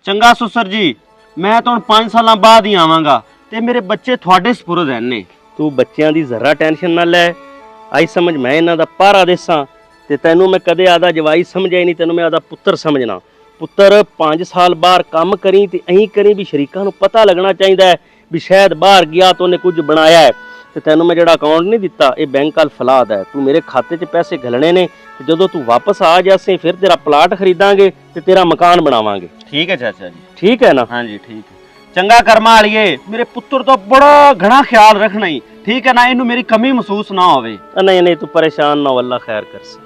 ਚੰਗਾ ਸੁਸਰ ਜੀ, ਮੈਂ ਤਾਂ ਹੁਣ 5 ਸਾਲਾਂ ਬਾਅਦ ਹੀ ਆਵਾਂਗਾ ਤੇ ਮੇਰੇ ਬੱਚੇ ਤੁਹਾਡੇ ਸਪੁਰਦ ਰਹਿਣੇ। ਤੂੰ ਬੱਚਿਆਂ ਦੀ ਜ਼ਰਾ ਟੈਨਸ਼ਨ ਨਾ ਲੈ। ਆਈ ਸਮਝ ਮੈਂ ਇਹਨਾਂ ਦਾ ਪਾਰਾ ਦੇਸਾਂ ਤੇ ਤੈਨੂੰ ਮੈਂ ਕਦੇ ਆਦਾ ਜਵਾਈ ਸਮਝਿਆ ਹੀ ਨਹੀਂ, ਤੈਨੂੰ ਮੈਂ ਆਦਾ ਪੁੱਤਰ ਸਮਝਣਾ। ਪੁੱਤਰ 5 ਸਾਲ ਬਾਹਰ ਕੰਮ ਕਰੀ ਤੇ ਐਂ ਕਰੀ ਵੀ ਸ਼ਰੀਕਾਂ ਨੂੰ ਪਤਾ ਲੱਗਣਾ ਚਾਹੀਦਾ ਹੈ ਵੀ ਸ਼ਾਇਦ ਬਾਹਰ ਗਿਆ ਤਾਂ ਉਹਨੇ ਕੁਝ ਬਣਾਇਆ ਹੈ। ਤੇ ਤੈਨੂੰ ਮੈਂ ਜਿਹੜਾ ਅਕਾਊਂਟ ਨਹੀਂ ਦਿੱਤਾ ਇਹ ਬੈਂਕ ਵਾਲ ਫਲਾਦ ਹੈ, ਤੂੰ ਮੇਰੇ ਖਾਤੇ 'ਚ ਪੈਸੇ ਘਲਣੇ ਨੇ ਤੇ ਜਦੋਂ ਤੂੰ ਵਾਪਸ ਆ ਜਾਵੇਂ ਫਿਰ ਤੇਰਾ ਪਲਾਟ ਖਰੀਦਾਂਗੇ ਤੇ ਤੇਰਾ ਮਕਾਨ ਬਣਾਵਾਂਗੇ। ਠੀਕ ਹੈ ਚਾਚਾ ਜੀ। ਠੀਕ ਹੈ ਨਾ? ਹਾਂਜੀ ਠੀਕ ਹੈ। ਚੰਗਾ ਕਰਮਾ ਵਾਲੀਏ, ਮੇਰੇ ਪੁੱਤਰ ਤੋਂ ਬੜਾ ਘਣਾ ਖਿਆਲ ਰੱਖਣਾ ਹੀ, ਠੀਕ ਹੈ ਨਾ? ਇਹਨੂੰ ਮੇਰੀ ਕਮੀ ਮਹਿਸੂਸ ਨਾ ਹੋਵੇ। ਨਹੀਂ ਨਹੀਂ ਤੂੰ ਪਰੇਸ਼ਾਨ ਨਾ ਹੋ, ਅੱਲਾ ਖੈਰ ਕਰਸੇ।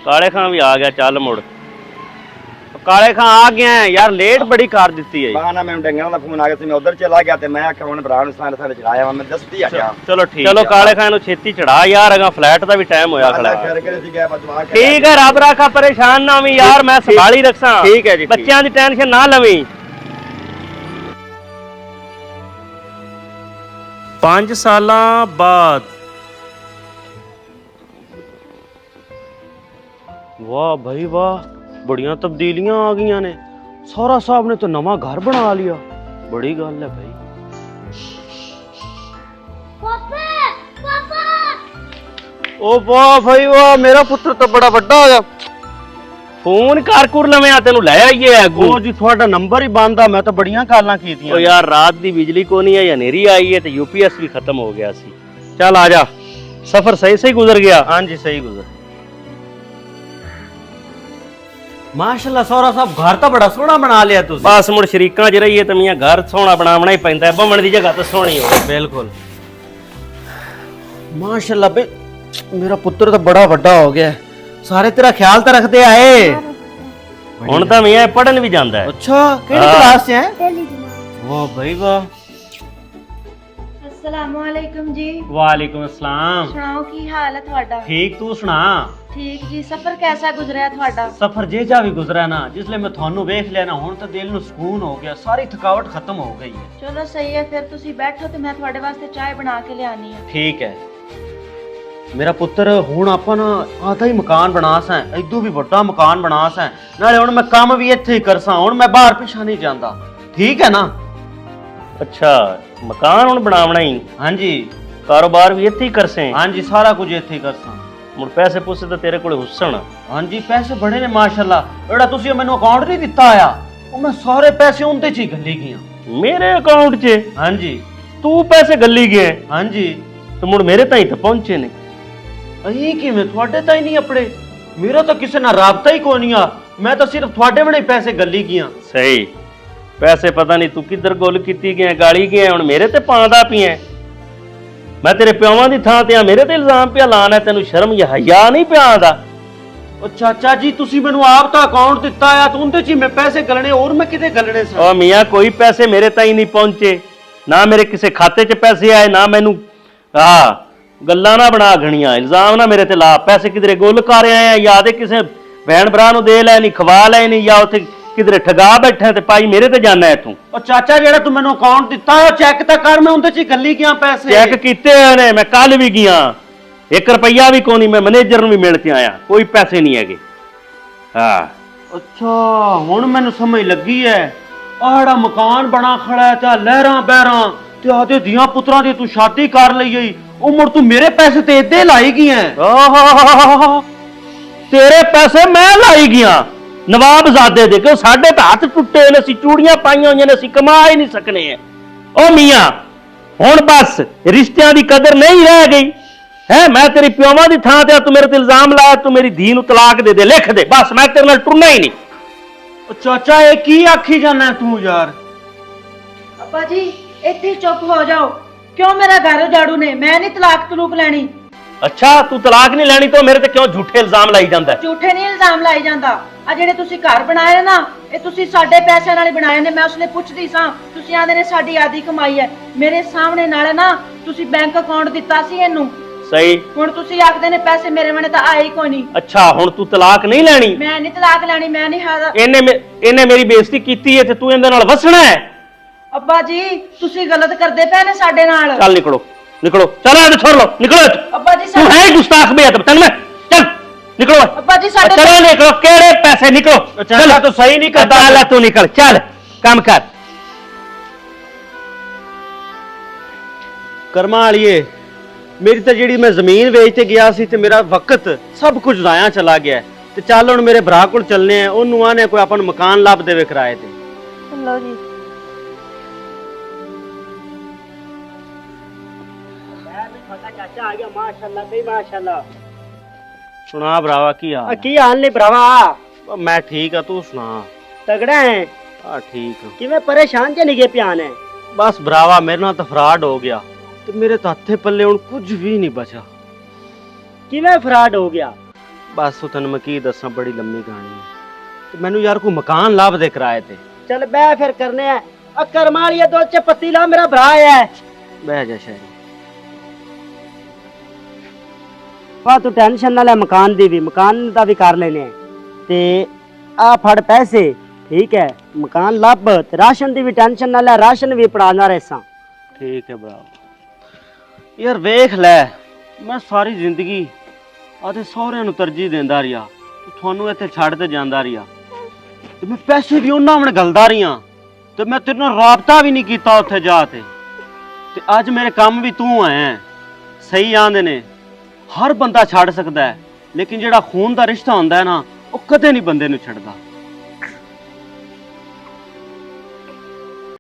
ਕਾਲੇ ਖਾਂ ਵੀ ਆ ਗਿਆ, ਚੱਲ ਮੁੜ। ਕਾਲੇ ਖਾਂ ਆ ਗਿਆ ਯਾਰ, ਲੇਟ ਬੜੀ ਕਰ ਦਿੱਤੀ ਹੈ। ਬਾਹਨਾ ਮੈਨੂੰ ਡੰਗਰਾਂ ਦਾ ਫੋਨ ਆ ਗਿਆ ਸੀ, ਮੈਂ ਉਧਰ ਚਲਾ ਗਿਆ ਤੇ ਮੈਂ ਆਖਿਆ ਹੁਣ ਭਰਾ ਨੂੰ ਸਾਰੇ ਚੜਾਇਆ ਵਾ, ਮੈਂ ਦੱਸਦੀ ਆ ਗਿਆ। ਚਲੋ ਠੀਕ। ਚਲੋ ਕਾਲੇ ਖਾਂ ਨੂੰ ਛੇਤੀ ਚੜਾ ਯਾਰ, ਅਗਾ ਫਲੈਟ ਦਾ ਵੀ ਟਾਈਮ ਹੋਇਆ ਖੜਾ। ਠੀਕ ਹੈ, ਰੱਬ ਰਾਖਾ, ਪਰੇਸ਼ਾਨ ਨਾ ਹੋਵੀਂ ਯਾਰ, ਮੈਂ ਸੰਭਾਲੀ ਰੱਖਾਂ। ਠੀਕ ਹੈ ਜੀ। ਬੱਚਿਆਂ ਦੀ ਟੈਨਸ਼ਨ ਨਾ ਲਵੀਂ। 5 ਸਾਲਾਂ ਬਾਅਦ। वाह भाई वाह, बड़िया तब्दीलियां आ गई ने। सारा साहब ने तो नवा घर बना लिया, बड़ी गल है भाई। ओ वाह भाई वाह, मेरा पुत्र तो बड़ा बड़ा हो गया। फोन कर कुर लवे तेनू ले आइए अगू। ओ जी थोड़ा नंबर ही बंद आ, मैं तो बड़ियां गल्लां कीतियां। ओ यार रात दी बिजली को नहीं है या नेरी आई है ते यूपीएस भी खत्म हो गया सी। चल आ जा, सफर सही सही गुजर गया? हां जी सही गुजर। माशाल्लाह सौरा साहब, घर तो बड़ा सोहना बना लिया तुसीं। बस मुड़ शरीकां च रहिए ते मियां घर सोहना बनावना ही पैंदा है, बमण दी जगह तो सोहनी हो। बिल्कुल माशाल्लाह बे, मेरा पुत्र तो बड़ा बड़ा हो गया, सारे तेरा ख्याल तो रखते आए। हुण तां मियां पढ़न भी जांदा है। अच्छा, केड़ी क्लास च है? वाह भाई वाह। अस्सलामुअलैकुम जी। वालेकुम अस्सलाम। सुनाओ की हाल है ਤੁਹਾਡਾ? ठीक, तू सुना? ठीक जी। सफर कैसा गुजरा ਤੁਹਾਡਾ? सफर जे जा भी गुजरा ना, जिसले मैं थानू वेख लिया ना, हुण तो दिल नू सुकून हो गया, सारी थकावट खत्म हो गई है। ਚਲੋ ਸਹੀ ਹੈ, ਫਿਰ ਤੁਸੀਂ ਬੈਠੋ ਤੇ ਮੈਂ ਤੁਹਾਡੇ ਵਾਸਤੇ ਚਾਹ ਬਣਾ ਕੇ ਲਿਆਨੀ ਆ। ठीक है मेरा पुत्र, हुण आपां ना आधा ही मकान बना सां, इदों भी वड्डा मकान बना सां, नाले हुण मैं काम भी इत्थे ही करसां, हुण मैं बाहर पिछा नहीं जांदा। ठीक है ना? अच्छा, मकान हुण बनावना ही? हां जी। कारोबार भी इत्थे ही करसे? हां जी, सारा कुछ इत्थे ही करसां। मुड़ पैसे पूसे तो तेरे कोल हुस्सन? हां जी, पैसे बड़े ने माशाल्लाह। जेड़ा तुसी मैनू अकाउंट नहीं दिता आया, ओ मैं सारे पैसे उनते च ही गल्ली गया। मेरे अकाउंट च? हां जी। तू पैसे गल्ली गए? हां जी। तो मुड़ मेरे ताईं तो पहुंचे नहीं। अहीं किवें तुहाडे ताईं नहीं अपड़े? मेरा तो किसी नाल राबता ही कोई नहीं आ, मैं तो सिर्फ तुहाडे बने पैसे गल्ली गया। सही, पैसे पता नहीं तू किधर गोल कीती गया, गाली गया, हुण मेरे ते पांदा पिया। मैं तेरे प्योवां दी थां ते मेरे ते इल्जाम पिया लाना, तेनू शर्म या हया नहीं पिया आंदा? ओ चाचा जी, तुसी मैनू आप तो अकाउंट दिता आ, तो उनदे च ही मैं पैसे गलने, और मैं किते गलने सन? ओ मियां, कोई पैसे मेरे ताईं नहीं पहुंचे, ना मेरे किसी खाते च पैसे आए, ना मैनू गल्लां ना बना घणियां, इल्जाम ना मेरे ते ला। पैसे किधरे गोल कर आए हैं, या ते किसी भैन भरा नू दे लै नहीं, खवा लै नहीं, या उत्थे किधरे ठगा बैठा ते पाई मेरे ते जाना है तू। ओ चाचा, जेड़ा तू मैनू अकाउंट दिता है चेक तां कर, मैं उनदे च ही गल्ली गया पैसे। चेक कीते ने, मैं कल भी गया, 1 रुपया भी कोनी, मैं मैनेजर नू भी मिल के आया, कोई पैसे नहीं है। हाँ अच्छा, हुण मैनू समझ लगी है। आड़ा मकान बना खड़ा है ते लहरां बहरां ते आदे धियां पुत्रां दी तू शादी कर लई, ओ मुड़ तू मेरे पैसे ते इदे लाई गई है। तेरे पैसे मैं लाई गया नवाबजादे दे, क्यों साडे तो हाथ टुटे ने, सी चूड़ियां पाईयां होईयां ने, सी कमा ही नहीं सकने हैं। ओ मियां, हुण बस रिश्तियां दी कदर नहीं रह गई है। मैं तेरी प्योवां दी थां ते तू मेरे ते इल्जाम लाया, तू मेरी धी नू तलाक दे दे, लिख दे, बस मैं तेरे नाल टुरना ही नहीं। चाचा, ये की आखी जाना है तू यार? अब्बा जी ਇੱਥੇ ਚੁੱਪ ਹੋ ਜਾਓ, क्यों मेरा घर झाड़ू ने? मैं नहीं तलाक तलूक लैनी। अच्छा, तू तलाक नहीं लैनी तो मेरे ते क्यों झूठे इल्जाम लाई जांदा है? झूठे नहीं इल्जाम लाई ਜਾਂਦਾ। ਆ ਜਿਹੜੇ ਤੁਸੀਂ ਘਰ ਬਣਾਏ ਨੇ ਨਾ, ਇਹ ਤੁਸੀਂ ਸਾਡੇ ਪੈਸਿਆਂ ਨਾਲ ਹੀ ਬਣਾਏ ਨੇ। ਮੈਂ ਉਸਨੇ ਪੁੱਛਦੀ ਸਾਂ, ਤੁਸੀਂ ਆਂਦੇ ਨੇ ਸਾਡੀ ਆਦੀ ਕਮਾਈ ਹੈ। ਮੇਰੇ ਸਾਹਮਣੇ ਨਾਲ ਨਾ ਤੁਸੀਂ ਬੈਂਕ ਅਕਾਊਂਟ ਦਿੱਤਾ ਸੀ ਇਹਨੂੰ। सही, ਹੁਣ ਤੁਸੀਂ ਆਖਦੇ ਨੇ ਪੈਸੇ ਮੇਰੇ ਵਣੇ ਤਾਂ ਆਏ ਹੀ ਕੋਈ ਨਹੀਂ। अच्छा हुण तू तलाक नहीं लैनी? मैं नहीं तलाक लैनी, मैं नहीं हाज़र। इन्हें मेरी बेइज्जती कीती है ते तू इहदे नाल वसना है? अब्बा जी ਤੁਸੀਂ गलत करदे पए ने साडे नाल। चल निकलो, निकलो, चलो छोड़ लो, निकलो। अब्बा जी तू है गुस्ताख बेअदब, चल मैं, चल ਨਿਕਲੋ ਅੱਬਾ ਜੀ ਸਾਡੇ ਚਲੋ ਨਿਕਲੋ, ਕਿਹੜੇ ਪੈਸੇ, ਨਿਕਲੋ। ਚਾਚਾ ਤੂੰ ਸਹੀ ਨਹੀਂ ਕਰਦਾ। ਚੱਲ ਤੂੰ ਨਿਕਲ, ਚੱਲ ਕੰਮ ਕਰ। ਕਰਮਾਂ ਵਾਲੀਏ, ਮੇਰੀ ਤਾਂ ਜਿਹੜੀ ਮੈਂ ਜ਼ਮੀਨ ਵੇਚ ਤੇ ਗਿਆ ਸੀ ਤੇ ਮੇਰਾ ਵਕਤ ਸਭ ਕੁਝ ਜ਼ਾਇਆ ਚਲਾ ਗਿਆ ਤੇ ਚੱਲ ਹੁਣ ਮੇਰੇ ਭਰਾ ਕੋਲ ਚੱਲਨੇ ਆ, ਉਹਨੂੰ ਆਨੇ ਕੋਈ ਆਪਾਂ ਨੂੰ ਮਕਾਨ ਲੱਭ ਦੇਵੇ ਕਿਰਾਏ ਤੇ। ਲਓ ਜੀ। ਚਾਚਾ ਆ ਗਿਆ, ਮਾਸ਼ਾਅੱਲਾ ਬਈ ਮਾਸ਼ਾਅੱਲਾ। ਸੁਣਾ ਭਰਾਵਾ ਕੀ ਹਾਲ? ਕੀ ਹਾਲ ਨੇ ਭਰਾਵਾ? ਮੈਂ ਠੀਕ ਆ, ਤੂੰ ਸੁਣਾ? ਤਗੜਾ ਹੈ? ਆ ਠੀਕ ਆ। ਕਿਵੇਂ ਪਰੇਸ਼ਾਨ ਚ ਨਿਗੇ ਪਿਆਨ ਹੈ? ਬਸ ਭਰਾਵਾ ਮੇਰੇ ਨਾਲ ਤਾਂ ਫਰਾਡ ਹੋ ਗਿਆ ਤੇ ਮੇਰੇ ਤਾਂ ਹੱਥੇ ਪੱਲੇ ਹੁਣ ਕੁਝ ਵੀ ਨਹੀਂ ਬਚਾ। ਕਿਵੇਂ ਫਰਾਡ ਹੋ ਗਿਆ? ਬਸ ਤੈਨੂੰ ਮੈਂ ਕੀ ਦੱਸਾਂ, ਬੜੀ ਲੰਮੀ ਕਹਾਣੀ ਹੈ ਤੇ ਮੈਨੂੰ ਯਾਰ ਕੋਈ ਮਕਾਨ ਲੱਭ ਦੇ ਕਿਰਾਏ ਤੇ। ਚੱਲ ਬੈ ਫਿਰ ਕਰਨੇ ਆ। ਕਰਮਾਲੀਏ ਦੋ ਚ ਪੱਤੀ ਲਾ, ਮੇਰਾ ਭਰਾ ਹੈ। ਬਹਿ ਜਾ ਸ਼ਾਇਰੀ। ਪਾ ਤੂੰ ਟੈਨਸ਼ਨ ਨਾ ਲੈ, ਮਕਾਨ ਦੀ ਵੀ, ਮਕਾਨ ਦਾ ਵੀ ਕਰ ਲੈਨੇ ਆ ਤੇ ਆ ਫੜ ਪੈਸੇ, ਠੀਕ ਹੈ? ਮਕਾਨ ਲੱਭ ਤੇ ਰਾਸ਼ਨ ਦੀ ਵੀ ਟੈਨਸ਼ਨ ਨਾ ਲੈ, ਰਾਸ਼ਨ ਵੀ ਪੜਾਣਾ ਰਹਿਸਾਂ। ਠੀਕ ਹੈ ਭਰਾ। ਯਾਰ ਵੇਖ ਲੈ, ਮੈਂ ਸਾਰੀ ਜ਼ਿੰਦਗੀ ਆਦੇ ਸਹੁਰਿਆਂ ਨੂੰ ਤਰਜੀਹ ਦਿੰਦਾ ਰਿਹਾ ਤੇ ਤੁਹਾਨੂੰ ਇੱਥੇ ਛੱਡ ਤੇ ਜਾਂਦਾ ਰਿਹਾ ਤੇ ਮੈਂ ਪੈਸੇ ਵੀ ਉਹਨਾਂ ਨਾਲ ਗਲਦਾ ਰਹੀਆਂ ਤੇ ਮੈਂ ਤੇਰੇ ਨਾਲ ਰਾਬਤਾ ਵੀ ਨਹੀਂ ਕੀਤਾ ਉੱਥੇ ਜਾ ਤੇ ਅੱਜ ਮੇਰੇ ਕੰਮ ਵੀ ਤੂੰ ਆਇਆ। ਸਹੀ ਆਂਦੇ ਨੇ, ਹਰ ਬੰਦਾ ਛੱਡ ਸਕਦਾ ਹੈ, ਲੇਕਿਨ ਜਿਹੜਾ ਖੂਨ ਦਾ ਰਿਸ਼ਤਾ ਹੁੰਦਾ ਹੈ ਨਾ, ਉਹ ਕਦੇ ਨਹੀਂ ਬੰਦੇ ਨੂੰ ਛੱਡਦਾ।